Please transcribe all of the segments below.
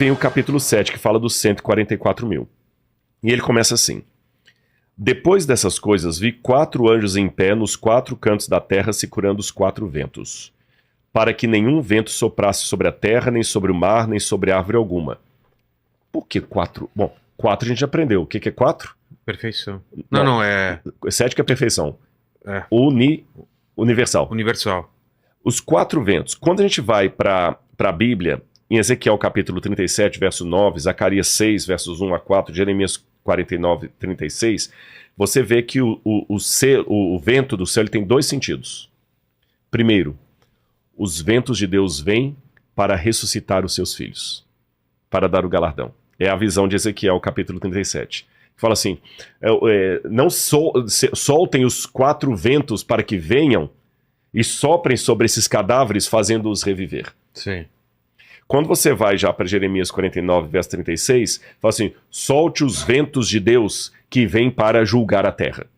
Tem o capítulo 7, que fala dos 144 mil. E ele começa assim: Depois dessas coisas, vi 4 anjos em pé nos 4 cantos da terra, segurando os 4 ventos, para que nenhum vento soprasse sobre a terra, nem sobre o mar, nem sobre árvore alguma. Por que 4? Bom, 4 a gente já aprendeu. O que é 4? Perfeição. Não, é... 7 que é perfeição. É. Universal. Universal. Os 4 ventos. Quando a gente vai para a Bíblia, em Ezequiel capítulo 37, verso 9, Zacarias 6, versos 1 a 4, Jeremias 49, 36, você vê que o vento do céu ele tem 2 sentidos. Primeiro, os ventos de Deus vêm para ressuscitar os seus filhos, para dar o galardão. É a visão de Ezequiel capítulo 37. Fala assim, não soltem os 4 ventos para que venham e soprem sobre esses cadáveres, fazendo-os reviver. Sim. Quando você vai já para Jeremias 49, verso 36, fala assim, solte os ventos de Deus que vêm para julgar a terra.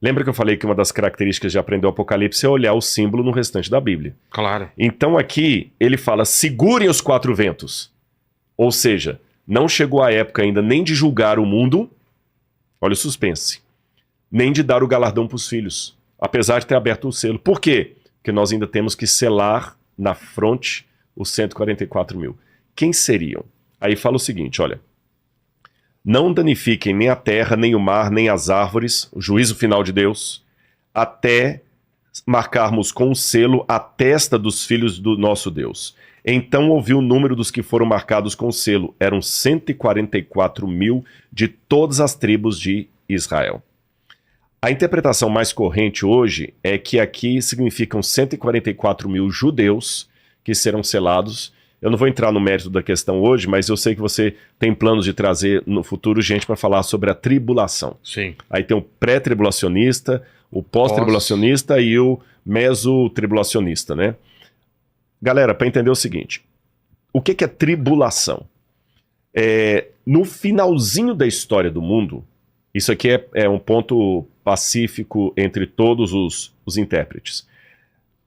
Lembra que eu falei que uma das características de aprender o Apocalipse é olhar o símbolo no restante da Bíblia? Claro. Então aqui ele fala, segurem os 4 ventos. Ou seja, não chegou a época ainda nem de julgar o mundo, olha o suspense, nem de dar o galardão para os filhos, apesar de ter aberto o selo. Por quê? Porque nós ainda temos que selar na fronte os 144 mil. Quem seriam? Aí fala o seguinte, olha, não danifiquem nem a terra, nem o mar, nem as árvores, o juízo final de Deus, até marcarmos com o selo a testa dos filhos do nosso Deus. Então ouvi o número dos que foram marcados com o selo. Eram 144 mil de todas as tribos de Israel. A interpretação mais corrente hoje é que aqui significam 144 mil judeus que serão selados. Eu não vou entrar no mérito da questão hoje, mas eu sei que você tem planos de trazer no futuro gente para falar sobre a tribulação. Sim. Aí tem o pré-tribulacionista, o pós-tribulacionista e o meso-tribulacionista, né? Galera, para entender o seguinte, o que é tribulação? No finalzinho da história do mundo, isso aqui é um ponto pacífico entre todos os intérpretes.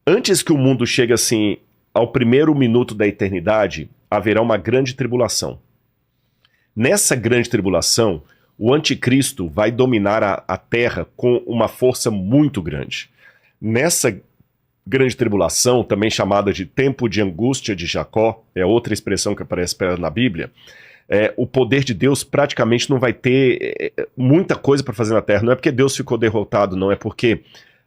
Antes que o mundo chegue assim ao primeiro minuto da eternidade, haverá uma grande tribulação. Nessa grande tribulação, o anticristo vai dominar a terra com uma força muito grande. Nessa grande tribulação, também chamada de tempo de angústia de Jacó, é outra expressão que aparece na Bíblia, o poder de Deus praticamente não vai ter muita coisa para fazer na terra. Não é porque Deus ficou derrotado, não, é porque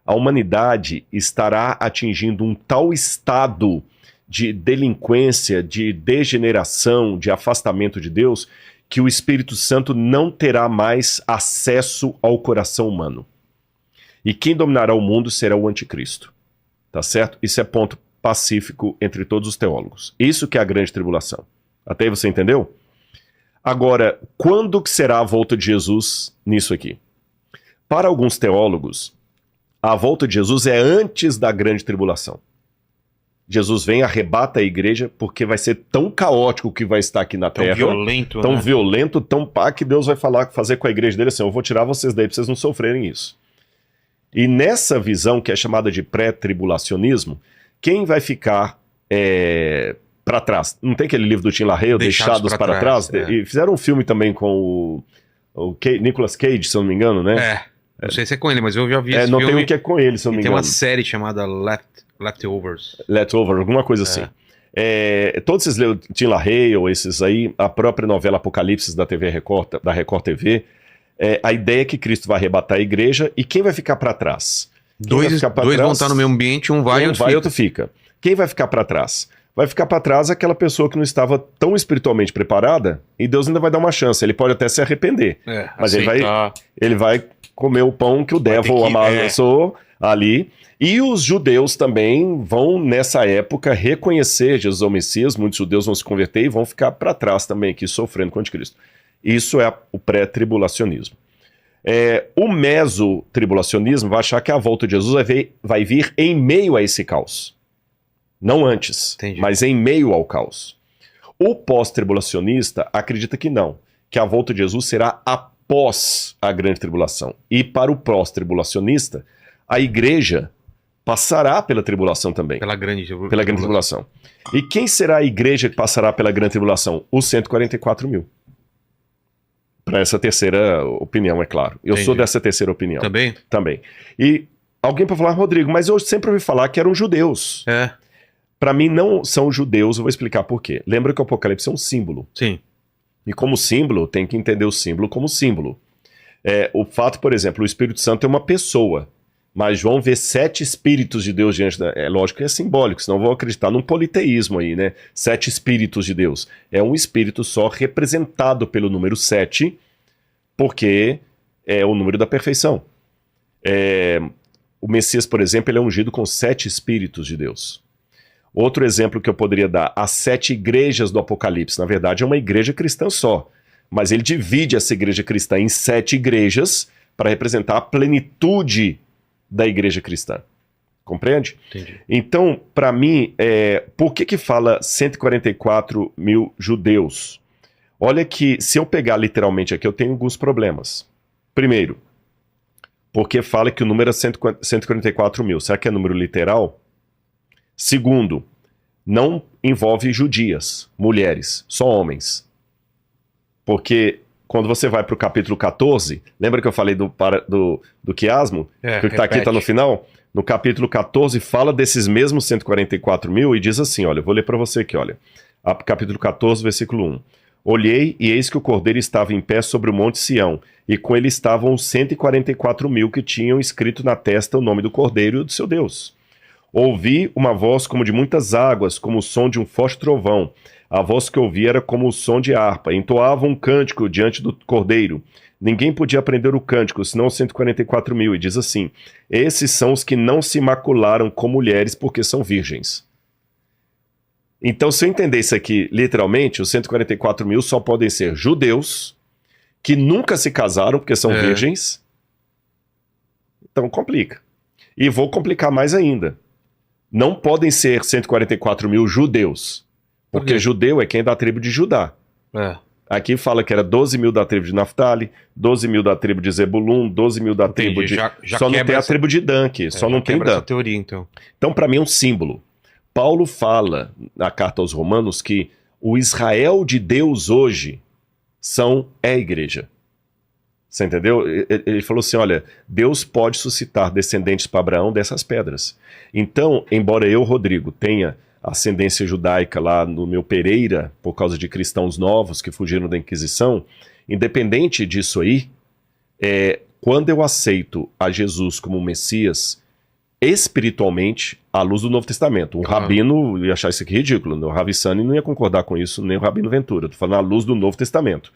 a humanidade estará atingindo um tal estado de delinquência, de degeneração, de afastamento de Deus, que o Espírito Santo não terá mais acesso ao coração humano. E quem dominará o mundo será o anticristo. Tá certo? Isso é ponto pacífico entre todos os teólogos. Isso que é a grande tribulação. Até aí você entendeu? Agora, quando que será a volta de Jesus nisso aqui? Para alguns teólogos, a volta de Jesus é antes da grande tribulação. Jesus vem, arrebata a igreja, porque vai ser tão caótico que vai estar aqui na terra. Tão violento, tão pá, que Deus vai fazer com a igreja dele assim, eu vou tirar vocês daí para vocês não sofrerem isso. E nessa visão, que é chamada de pré-tribulacionismo, quem vai ficar para trás? Não tem aquele livro do Tim LaHaye, Deixados para Trás? E fizeram um filme também com o Nicolas Cage, se eu não me engano, né? Não sei se é com ele, mas eu já vi esse não filme. Tem um que é com ele, se eu não me engano. Tem uma série chamada Leftovers. Leftovers, alguma coisa assim. Todos esses Tim LaHaye, ou esses aí, a própria novela Apocalipse da TV Record, da Record TV, a ideia é que Cristo vai arrebatar a igreja, e quem vai ficar para trás? Dois vão estar no mesmo ambiente, um vai e outro fica. Quem vai ficar para trás? Vai ficar para trás aquela pessoa que não estava tão espiritualmente preparada, e Deus ainda vai dar uma chance. Ele pode até se arrepender, mas ele vai comer o pão que o devil amassou ali. E os judeus também vão, nessa época, reconhecer Jesus ao Messias. Muitos judeus vão se converter e vão ficar para trás também aqui, sofrendo com o anticristo. Isso é o pré-tribulacionismo. O meso-tribulacionismo vai achar que a volta de Jesus vai vir em meio a esse caos. Não antes, mas em meio ao caos. O pós-tribulacionista acredita que não, que a volta de Jesus será após a grande tribulação. E para o pós-tribulacionista, a igreja passará pela tribulação também. Pela grande tribulação. E quem será a igreja que passará pela grande tribulação? Os 144 mil. Para essa terceira opinião, é claro. Eu sou dessa terceira opinião. Também? Também. E alguém pode falar, Rodrigo, mas eu sempre ouvi falar que eram judeus. Para mim não são judeus, eu vou explicar por quê. Lembra que o Apocalipse é um símbolo. Sim. E como símbolo, tem que entender o símbolo como símbolo. O fato, por exemplo, o Espírito Santo é uma pessoa, mas João vê 7 espíritos de Deus diante da... É lógico que é simbólico, senão vou acreditar num politeísmo aí, né? 7 espíritos de Deus. É um espírito só representado pelo número 7, porque é o número da perfeição. O Messias, por exemplo, ele é ungido com 7 espíritos de Deus. Outro exemplo que eu poderia dar, as 7 igrejas do Apocalipse. Na verdade, é uma igreja cristã só. Mas ele divide essa igreja cristã em 7 igrejas para representar a plenitude da igreja cristã. Compreende? Entendi. Então, para mim, por que fala 144 mil judeus? Olha que, se eu pegar literalmente aqui, eu tenho alguns problemas. Primeiro, porque fala que o número é 144 mil. Será que é número literal? Segundo, não envolve judias, mulheres, só homens. Porque quando você vai para o capítulo 14, lembra que eu falei do quiasmo? Que está aqui, está no final? No capítulo 14 fala desses mesmos 144 mil e diz assim, olha, eu vou ler para você aqui, olha. Capítulo 14, versículo 1. Olhei e eis que o cordeiro estava em pé sobre o monte Sião, e com ele estavam os 144 mil que tinham escrito na testa o nome do cordeiro e do seu Deus. Ouvi uma voz como de muitas águas, como o som de um forte trovão. A voz que ouvi era como o som de harpa. Entoavam um cântico diante do cordeiro. Ninguém podia aprender o cântico, senão os 144 mil. E diz assim, esses são os que não se macularam com mulheres porque são virgens. Então, se eu entender isso aqui literalmente, os 144 mil só podem ser judeus que nunca se casaram porque são virgens. Então complica. E vou complicar mais ainda. Não podem ser 144 mil judeus. Porque judeu é quem é da tribo de Judá. Aqui fala que era 12 mil da tribo de Naftali, 12 mil da tribo de Zebulun, 12 mil da tribo de... Só não tem a tribo de Dan aqui, só não tem Dan. Essa teoria, então. Então, para mim, é um símbolo. Paulo fala na carta aos Romanos que o Israel de Deus hoje é a igreja. Você entendeu? Ele falou assim, olha, Deus pode suscitar descendentes para Abraão dessas pedras. Então, embora eu, Rodrigo, tenha ascendência judaica lá no meu Pereira, por causa de cristãos novos que fugiram da Inquisição, independente disso aí, quando eu aceito a Jesus como Messias, espiritualmente, à luz do Novo Testamento. Um rabino ia achar isso aqui ridículo, o Ravi Sani não ia concordar com isso, nem o Rabino Ventura. Estou falando à luz do Novo Testamento.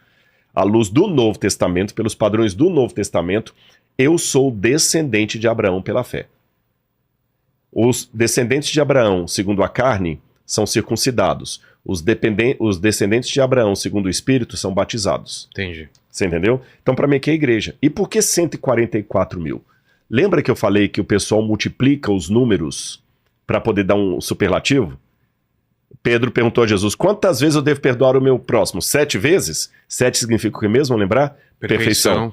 À luz do Novo Testamento, pelos padrões do Novo Testamento, eu sou descendente de Abraão pela fé. Os descendentes de Abraão, segundo a carne, são circuncidados. Os descendentes de Abraão, segundo o Espírito, são batizados. Entendi. Você entendeu? Então, para mim, aqui é a igreja. E por que 144 mil? Lembra que eu falei que o pessoal multiplica os números para poder dar um superlativo? Pedro perguntou a Jesus, quantas vezes eu devo perdoar o meu próximo? 7 vezes? 7 significa o que mesmo, lembrar? Perfeição.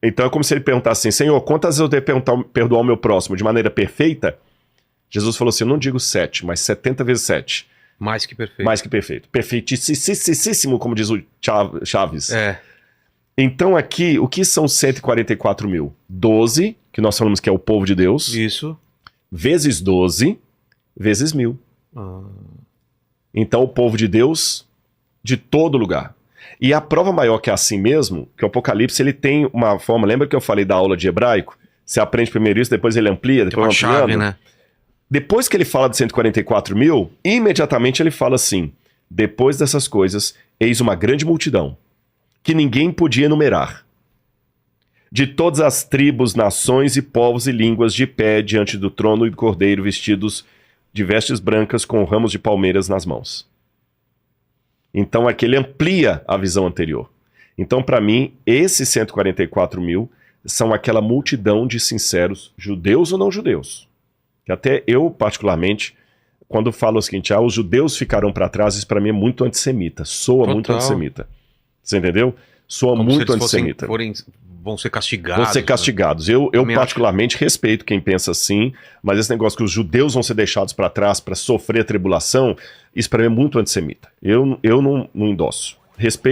Então é como se ele perguntasse assim, Senhor, quantas vezes eu devo perdoar o meu próximo de maneira perfeita? Jesus falou assim, eu não digo 7, mas 70 vezes 7. Mais que perfeito. Mais que perfeito. Perfeitíssimo, como diz o Chaves. Então aqui, o que são 144 mil? 12, que nós falamos que é o povo de Deus. Isso. Vezes 12, vezes 1000. Então o povo de Deus de todo lugar. E a prova maior que é assim mesmo, que o Apocalipse ele tem uma forma, lembra que eu falei da aula de hebraico? Você aprende primeiro isso, depois ele amplia, depois uma chave, né? Depois que ele fala de 144 mil, imediatamente ele fala assim, depois dessas coisas, eis uma grande multidão, que ninguém podia enumerar, de todas as tribos, nações e povos e línguas de pé diante do trono e do cordeiro, vestidos de vestes brancas com ramos de palmeiras nas mãos. Então aqui ele amplia a visão anterior. Então para mim, esses 144 mil são aquela multidão de sinceros, judeus ou não judeus. Que até eu, particularmente, quando falo o seguinte, os judeus ficarão para trás, isso para mim é muito antissemita, soa muito antissemita. Você entendeu? Soa como muito antissemita. Forem vão ser castigados. Vão ser castigados. Né? Eu particularmente respeito quem pensa assim, mas esse negócio que os judeus vão ser deixados para trás para sofrer a tribulação, isso para mim é muito antissemita. Eu não endosso. Respeito